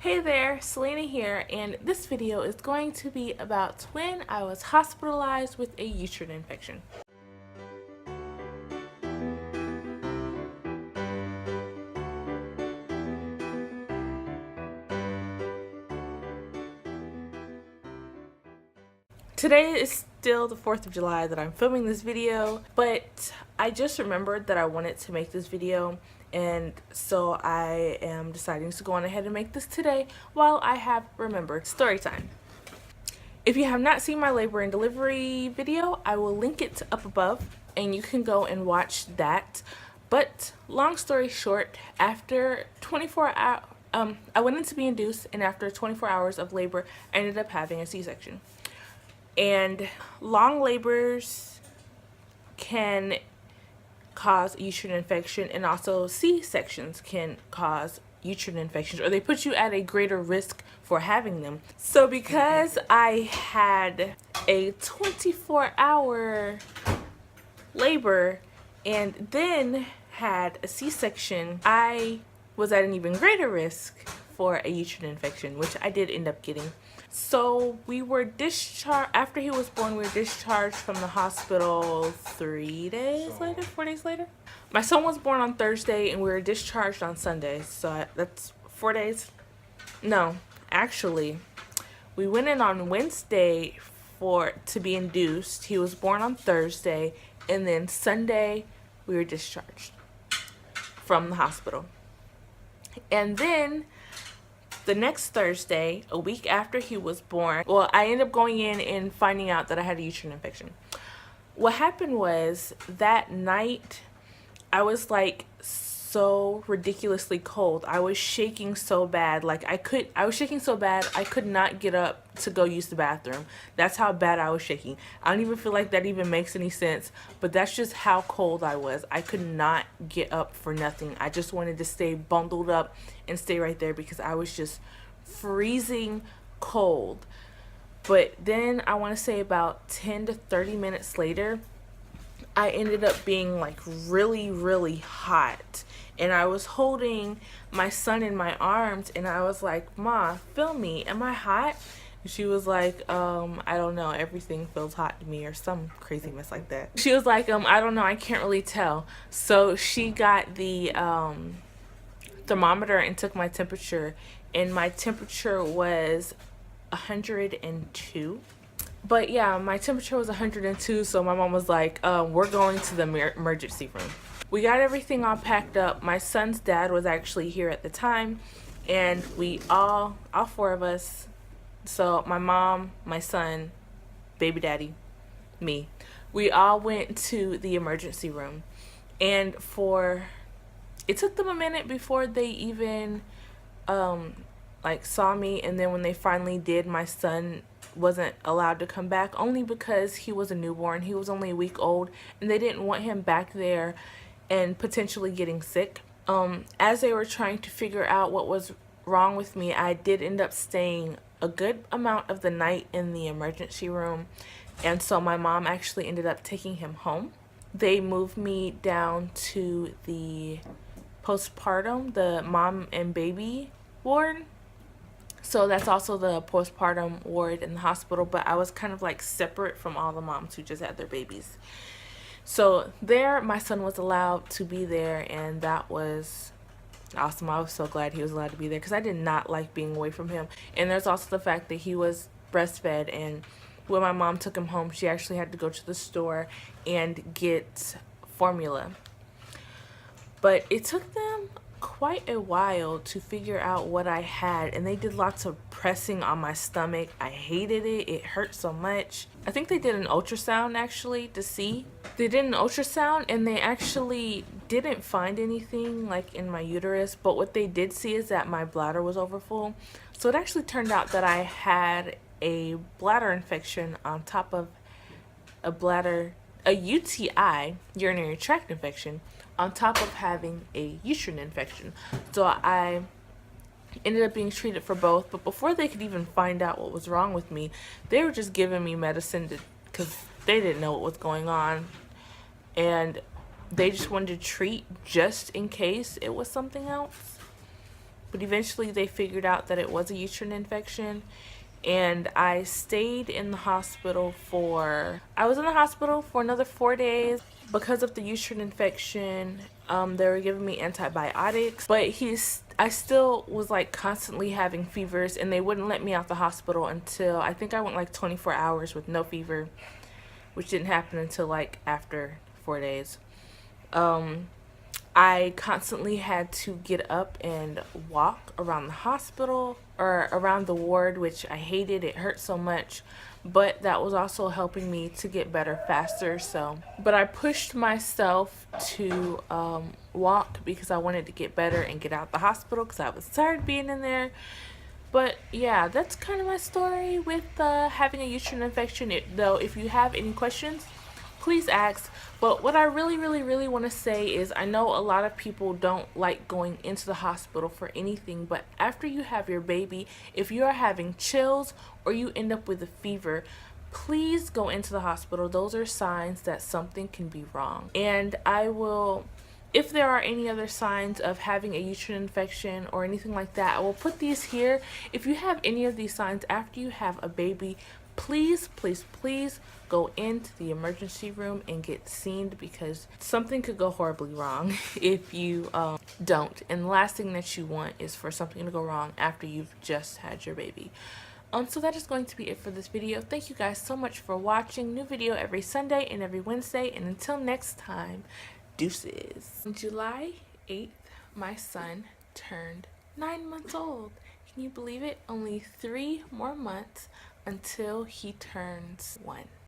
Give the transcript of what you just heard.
Hey there, Salina here, and this video is going to be about when I was hospitalized with a uterine infection. Today is still the 4th of July that I'm filming this video, but I just remembered that I wanted to make this video, and so I am deciding to go on ahead and make this today while I have remembered. Story time. If you have not seen my labor and delivery video, I will link it up above and you can go and watch that. But long story short, after 24 hours, I went in to be induced, and after 24 hours of labor, I ended up having a C-section. And long labors can cause uterine infection, and also C-sections can cause uterine infections, or they put you at a greater risk for having them. So because I had a 24-hour labor and then had a C-section, I was at an even greater risk for a uterine infection, which I did end up getting. So we were discharged, after he was born, we were discharged from the hospital 4 days later. My son was born on Thursday and we were discharged on Sunday, so that's 4 days. No, actually, we went in on Wednesday to be induced. He was born on Thursday, and then Sunday we were discharged from the hospital. And then the next Thursday, a week after he was born, well, I ended up going in and finding out that I had a uterine infection. What happened was that night, I was like so ridiculously cold. I was shaking so bad. I was shaking so bad I could not get up to go use the bathroom. That's how bad I was shaking. I don't even feel like that even makes any sense, but that's just how cold I was. I could not get up for nothing. I just wanted to stay bundled up and stay right there because I was just freezing cold. But then I want to say about 10 to 30 minutes later, I ended up being like really hot, and I was holding my son in my arms and I was like, "Ma, feel me, am I hot?" And she was like, I don't know, everything feels hot to me," or some crazy mess like that. She was like, I don't know, I can't really tell. So she got the thermometer and took my temperature, and my temperature was 102. But yeah, my temperature was 102, so my mom was like, we're going to the emergency room. We got everything all packed up. My son's dad was actually here at the time, and we all four of us, so my mom, my son, baby daddy, me, we all went to the emergency room. And it took them a minute before they even saw me, and then when they finally did, my son wasn't allowed to come back, only because he was a newborn. He was only a week old, and they didn't want him back there and potentially getting sick. As they were trying to figure out what was wrong with me, I did end up staying a good amount of the night in the emergency room, and so my mom actually ended up taking him home. They moved me down to the postpartum, the mom and baby ward. So that's also the postpartum ward in the hospital, but I was kind of like separate from all the moms who just had their babies. So there, my son was allowed to be there, and that was awesome. I was so glad he was allowed to be there because I did not like being away from him. And there's also the fact that he was breastfed, and when my mom took him home, she actually had to go to the store and get formula. But it took them quite a while to figure out what I had, and they did lots of pressing on my stomach. I hated it. It hurt so much. I think they did an ultrasound actually to see. They did an ultrasound and they actually didn't find anything like in my uterus, but what they did see is that my bladder was overfull. So it actually turned out that I had a bladder infection on top of a UTI, urinary tract infection, on top of having a uterine infection. So I ended up being treated for both, but before they could even find out what was wrong with me, they were just giving me medicine because they didn't know what was going on, and they just wanted to treat just in case it was something else. but eventually they figured out that it was a uterine infection. And I stayed in the hospital for another 4 days because of the uterine infection. They were giving me antibiotics, but I still was like constantly having fevers, and they wouldn't let me out the hospital until I think I went like 24 hours with no fever, which didn't happen until like after 4 days. I constantly had to get up and walk around the hospital or around the ward, which I hated. It hurt so much, but that was also helping me to get better faster. But I pushed myself to walk because I wanted to get better and get out the hospital because I was tired being in there. But yeah, that's kind of my story with having a uterine infection. Though, if you have any questions, please ask. But what I really want to say is, I know a lot of people don't like going into the hospital for anything, but after you have your baby, if you are having chills or you end up with a fever, please go into the hospital. Those are signs that something can be wrong. And if there are any other signs of having a uterine infection or anything like that, I will put these here. If you have any of these signs after you have a baby, please go into the emergency room and get seen, because something could go horribly wrong if you don't. And the last thing that you want is for something to go wrong after you've just had your baby. So that is going to be it for this video. Thank you guys so much for watching. New video every Sunday and every Wednesday. And until next time, deuces. On July 8th, my son turned 9 months old. Can you believe it? Only 3 more months until he turns 1.